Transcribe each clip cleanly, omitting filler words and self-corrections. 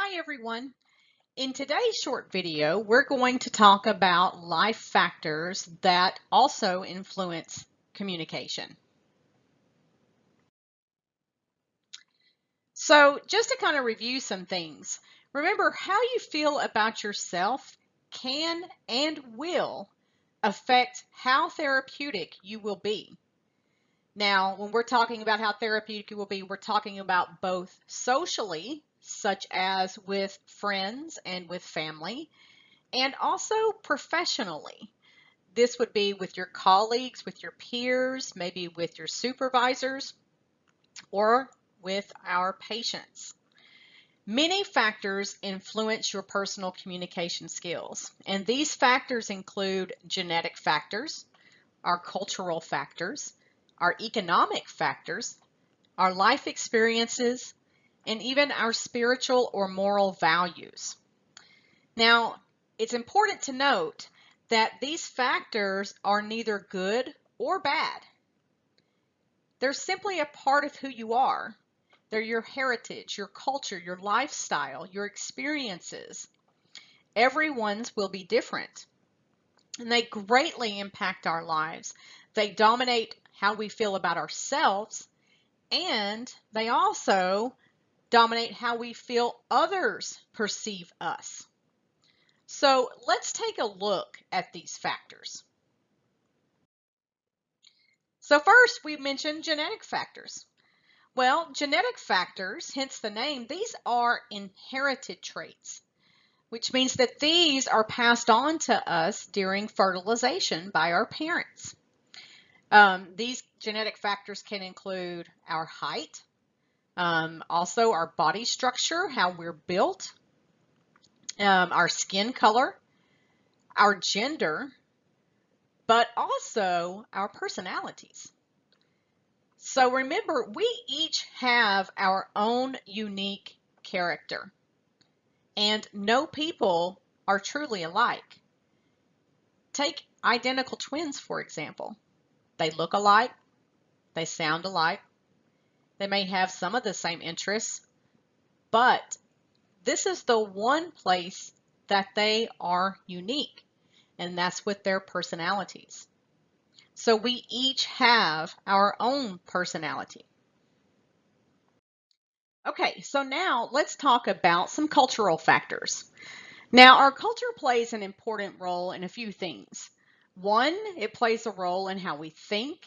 Hi everyone. In today's short video, we're going to talk about life factors that also influence communication. So just to kind of review some things, remember how you feel about yourself can and will affect how therapeutic you will be. Now, when we're talking about how therapeutic you will be, we're talking about both socially, such as with friends and with family, and also professionally. This would be with your colleagues, with your peers, maybe with your supervisors, or with our patients. Many factors influence your personal communication skills, and these factors include genetic factors, our cultural factors, our economic factors, our life experiences, and even our spiritual or moral values. Now, it's important to note that these factors are neither good or bad. They're simply a part of who you are. They're your heritage, your culture, your lifestyle, your experiences. Everyone's will be different, and they greatly impact our lives. They dominate how we feel about ourselves, and they also dominate how we feel others perceive us. So let's take a look at these factors. So first, we mentioned genetic factors. Well, genetic factors, hence the name, these are inherited traits, which means that these are passed on to us during fertilization by our parents. These genetic factors can include our height, also our body structure, how we're built, our skin color, our gender, but also our personalities. So remember, we each have our own unique character, and no people are truly alike. Take identical twins, for example. They look alike, they sound alike, they may have some of the same interests, but this is the one place that they are unique, and that's with their personalities. So we each have our own personality. Okay, so now let's talk about some cultural factors. Now, our culture plays an important role in a few things. One, it plays a role in how we think.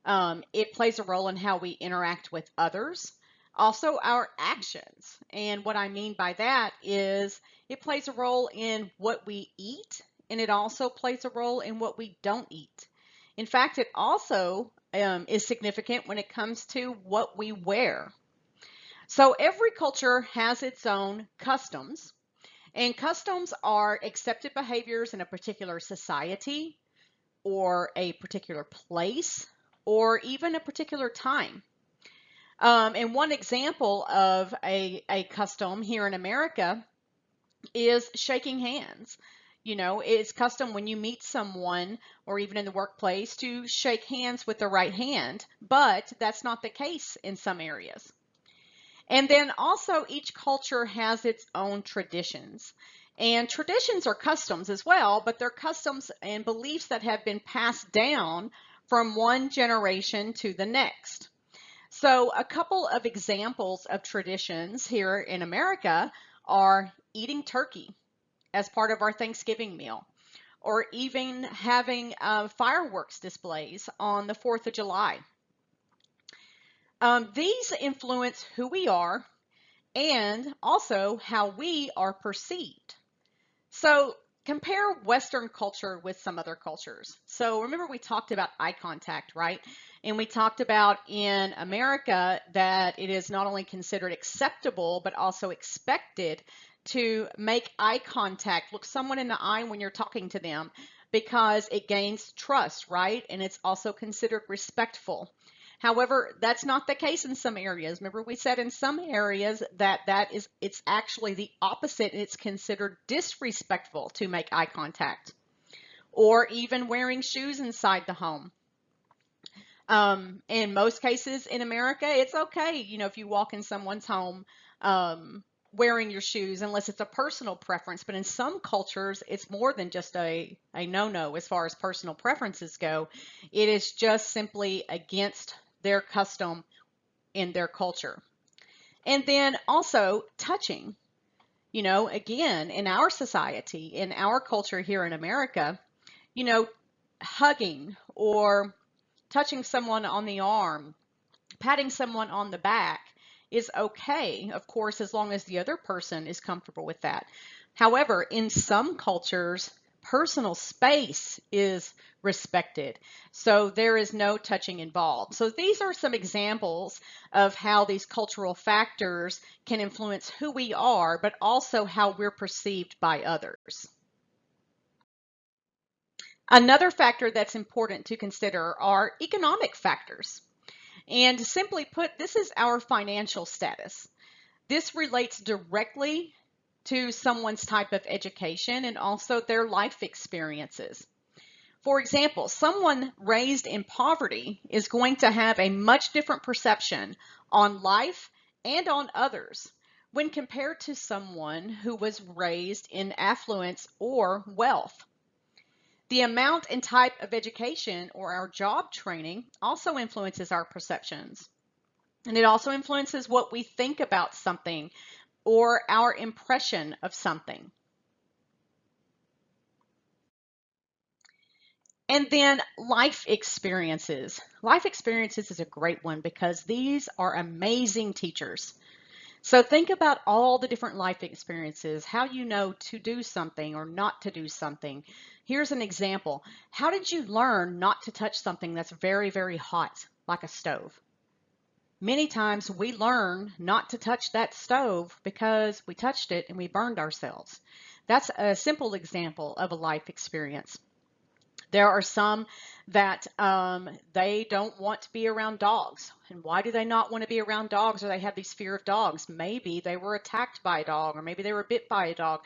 It plays a role in how we interact with others. Also, our actions. And what I mean by that is it plays a role in what we eat, and it also plays a role in what we don't eat. In fact, it also is significant when it comes to what we wear. So every culture has its own customs, and customs are accepted behaviors in a particular society or a particular place or even a particular time. And one example of a custom here in America is shaking hands. You know, it's custom when you meet someone or even in the workplace to shake hands with the right hand, but that's not the case in some areas. And then also each culture has its own traditions. And traditions are customs as well, but they're customs and beliefs that have been passed down from one generation to the next. So a couple of examples of traditions here in America are eating turkey as part of our Thanksgiving meal, or even having fireworks displays on the 4th of July. These influence who we are and also how we are perceived. So compare Western culture with some other cultures. So remember we talked about eye contact, right? And we talked about in America that it is not only considered acceptable, but also expected to make eye contact, look someone in the eye when you're talking to them, because it gains trust, right? And it's also considered respectful. However, that's not the case in some areas. Remember, we said in some areas that it's actually the opposite. It's considered disrespectful to make eye contact, or even wearing shoes inside the home. In most cases in America, it's okay, you know, if you walk in someone's home wearing your shoes unless it's a personal preference. But in some cultures, it's more than just a no-no as far as personal preferences go. It is just simply against their custom in their culture. And then also touching. Again, in our society, in our culture here in America, you know, hugging or touching someone on the arm, patting someone on the back is okay, of course, as long as the other person is comfortable with that. However, in some cultures, personal space is respected. So there is no touching involved. So these are some examples of how these cultural factors can influence who we are, but also how we're perceived by others. Another factor that's important to consider are economic factors. And simply put, this is our financial status. This relates directly to someone's type of education and also their life experiences. For example, someone raised in poverty is going to have a much different perception on life and on others when compared to someone who was raised in affluence or wealth. The amount and type of education or our job training also influences our perceptions. And it also influences what we think about something or our impression of something. And then life experiences. Life experiences is a great one because these are amazing teachers. So think about all the different life experiences, how you know to do something or not to do something. Here's an example. How did you learn not to touch something that's very, very hot, like a stove? Many times we learn not to touch that stove because we touched it and we burned ourselves. That's a simple example of a life experience. There are some that they don't want to be around dogs. And why do they not want to be around dogs, or they have this fear of dogs? Maybe they were attacked by a dog, or maybe they were bit by a dog.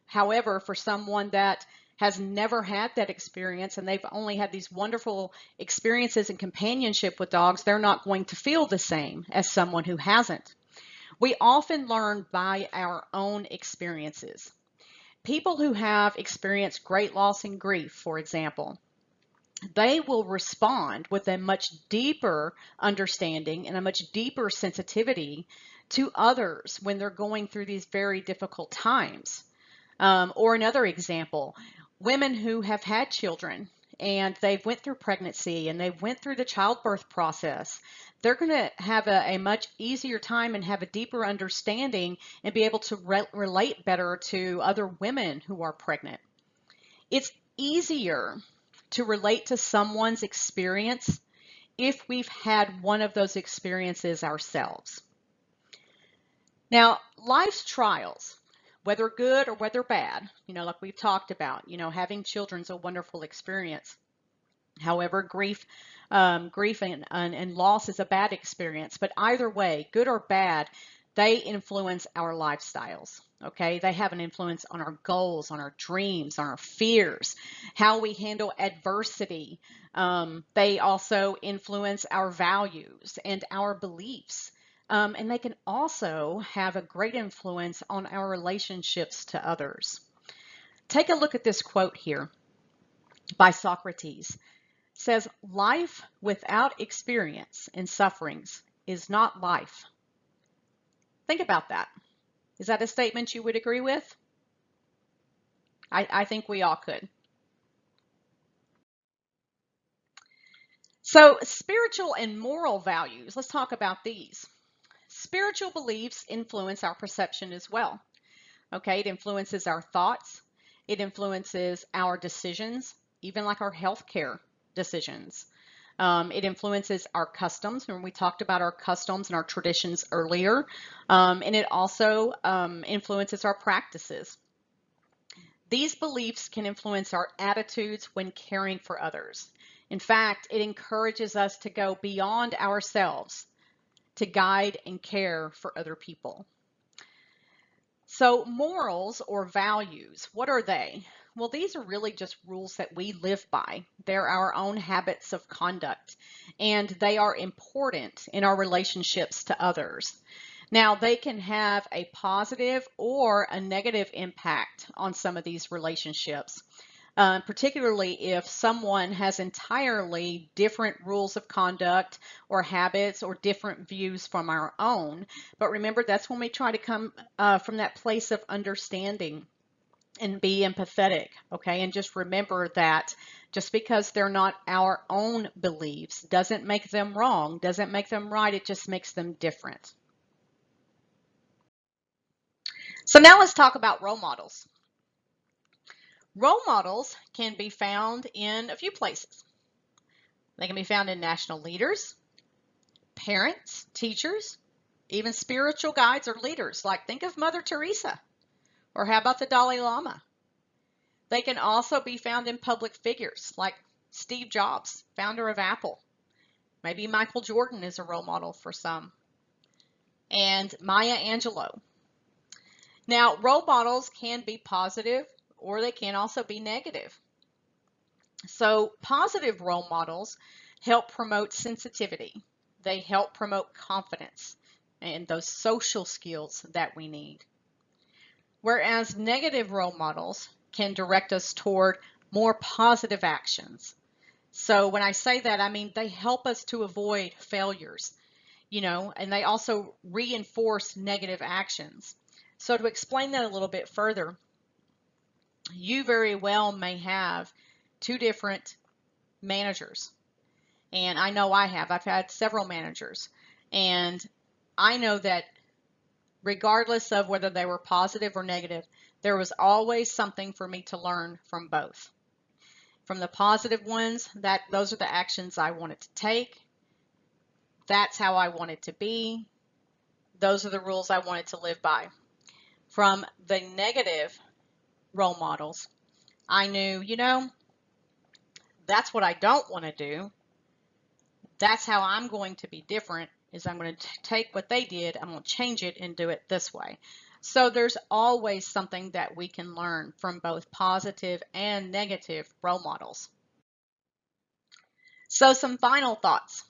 However, for someone that has never had that experience and they've only had these wonderful experiences and companionship with dogs, they're not going to feel the same as someone who hasn't. We often learn by our own experiences. People who have experienced great loss and grief, for example, they will respond with a much deeper understanding and a much deeper sensitivity to others when they're going through these very difficult times. Or another example, women who have had children and they've went through pregnancy and they went through the childbirth process, they're going to have a much easier time and have a deeper understanding and be able to relate better to other women who are pregnant. It's easier to relate to someone's experience if we've had one of those experiences ourselves. Now, life's trials, whether good or whether bad, like we've talked about, having children's a wonderful experience. However, grief and loss is a bad experience, but either way, good or bad, they influence our lifestyles. Okay, they have an influence on our goals, on our dreams, on our fears, how we handle adversity. They also influence our values and our beliefs. And they can also have a great influence on our relationships to others. Take a look at this quote here by Socrates. It says, "Life without experience and sufferings is not life." Think about that. Is that a statement you would agree with? I think we all could. So spiritual and moral values, let's talk about these. Spiritual beliefs influence our perception as well. Okay, it influences our thoughts. It influences our decisions, even like our healthcare decisions. It influences our customs. When we talked about our customs and our traditions earlier, and it also influences our practices. These beliefs can influence our attitudes when caring for others. In fact, it encourages us to go beyond ourselves to guide and care for other people. So morals or values, what are they? Well, these are really just rules that we live by. They're our own habits of conduct, and they are important in our relationships to others. Now, they can have a positive or a negative impact on some of these relationships, particularly if someone has entirely different rules of conduct or habits or different views from our own. But remember, that's when we try to come from that place of understanding and be empathetic, okay? And just remember that just because they're not our own beliefs doesn't make them wrong, doesn't make them right, it just makes them different. So now let's talk about role models. Role models can be found in a few places. They can be found in national leaders, parents, teachers, even spiritual guides or leaders, like think of Mother Teresa, or how about the Dalai Lama? They can also be found in public figures like Steve Jobs, founder of Apple. Maybe Michael Jordan is a role model for some. And Maya Angelou. Now, role models can be positive or they can also be negative. So positive role models help promote sensitivity. They help promote confidence and those social skills that we need. Whereas negative role models can direct us toward more positive actions. So when I say that, I mean they help us to avoid failures, and they also reinforce negative actions. So to explain that a little bit further, you very well may have two different managers. And I know I have. I've had several managers. And I know that regardless of whether they were positive or negative, there was always something for me to learn from both. From the positive ones, those are the actions I wanted to take. That's how I wanted to be. Those are the rules I wanted to live by. From the negative role models, I knew, that's what I don't want to do. That's how I'm going to be different, is I'm going to take what they did, I'm going to change it and do it this way. So there's always something that we can learn from both positive and negative role models. So some final thoughts.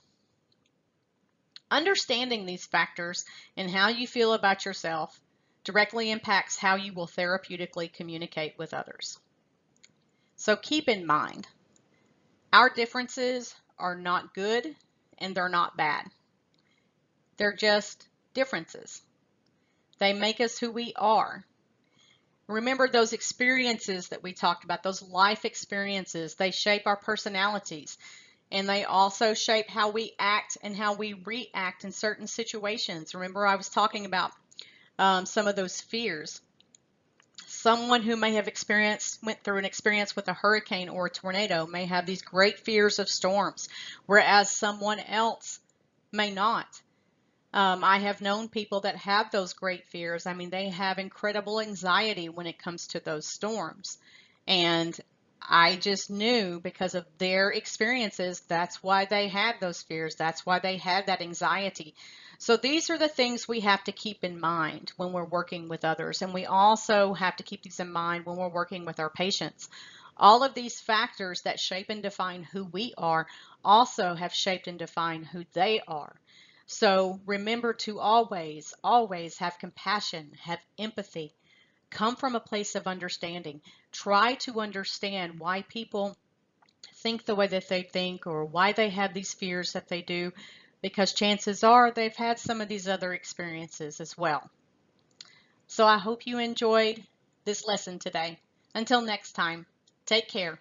Understanding these factors and how you feel about yourself directly impacts how you will therapeutically communicate with others. So keep in mind, our differences are not good and they're not bad. They're just differences. They make us who we are. Remember those experiences that we talked about, those life experiences, they shape our personalities. And they also shape how we act and how we react in certain situations. Remember, I was talking about some of those fears. Someone who may have went through an experience with a hurricane or a tornado may have these great fears of storms, whereas someone else may not. I have known people that have those great fears. I mean, they have incredible anxiety when it comes to those storms. And I just knew because of their experiences, that's why they had those fears. That's why they had that anxiety. So these are the things we have to keep in mind when we're working with others. And we also have to keep these in mind when we're working with our patients. All of these factors that shape and define who we are also have shaped and defined who they are. So remember to always, always have compassion, have empathy, come from a place of understanding. Try to understand why people think the way that they think or why they have these fears that they do, because chances are they've had some of these other experiences as well. So I hope you enjoyed this lesson today. Until next time, take care.